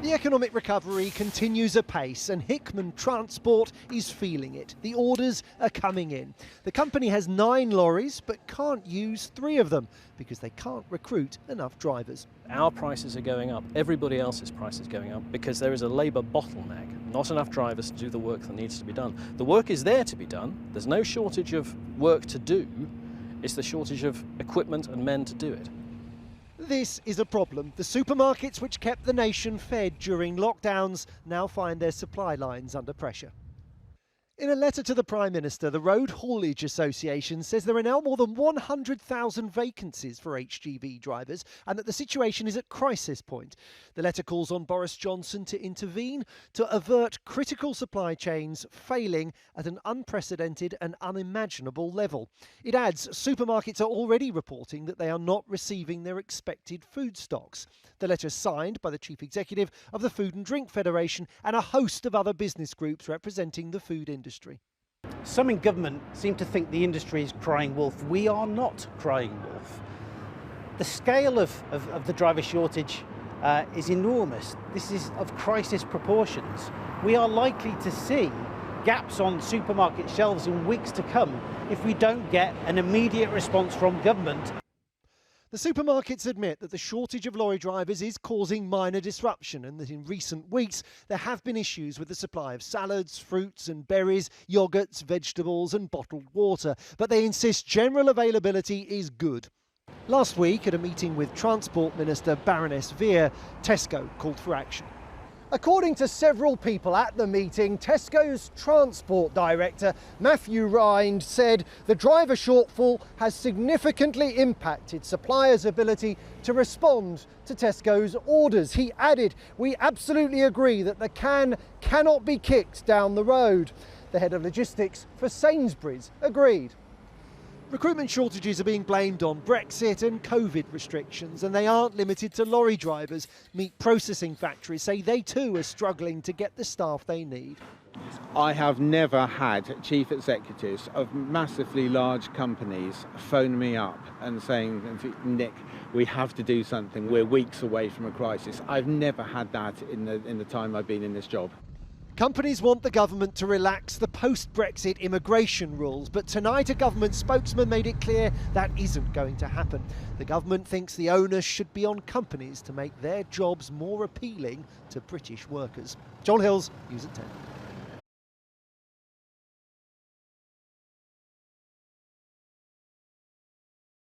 The economic recovery continues apace and Hickman Transport is feeling it. The orders are coming in. The company has 9 lorries but can't use 3 of them because they can't recruit enough drivers. Our prices are going up, everybody else's price is going up because there is a labour bottleneck. Not enough drivers to do the work that needs to be done. The work is there to be done. There's no shortage of work to do. It's the shortage of equipment and men to do it. This is a problem. The supermarkets which kept the nation fed during lockdowns now find their supply lines under pressure. In a letter to the Prime Minister, the Road Haulage Association says there are now more than 100,000 vacancies for HGV drivers and that the situation is at crisis point. The letter calls on Boris Johnson to intervene to avert critical supply chains failing at an unprecedented and unimaginable level. It adds supermarkets are already reporting that they are not receiving their expected food stocks. The letter is signed by the Chief Executive of the Food and Drink Federation and a host of other business groups representing the food industry. Some in government seem to think the industry is crying wolf. We are not crying wolf. The scale of the driver shortage is enormous. This is of crisis proportions. We are likely to see gaps on supermarket shelves in weeks to come if we don't get an immediate response from government. The supermarkets admit that the shortage of lorry drivers is causing minor disruption and that in recent weeks there have been issues with the supply of salads, fruits and berries, yogurts, vegetables and bottled water. But they insist general availability is good. Last week at a meeting with Transport Minister Baroness Veer, Tesco called for action. According to several people at the meeting, Tesco's Transport Director, Matthew Rind, said the driver shortfall has significantly impacted suppliers' ability to respond to Tesco's orders. He added, "We absolutely agree that the can cannot be kicked down the road." The head of logistics for Sainsbury's agreed. Recruitment shortages are being blamed on Brexit and COVID restrictions, and they aren't limited to lorry drivers. Meat processing factories say they too are struggling to get the staff they need. I have never had chief executives of massively large companies phone me up and saying, "Nick, we have to do something. We're weeks away from a crisis." I've never had that in the time I've been in this job. Companies want the government to relax the post-Brexit immigration rules, but tonight a government spokesman made it clear that isn't going to happen. The government thinks the onus should be on companies to make their jobs more appealing to British workers. Joel Hills, News at 10.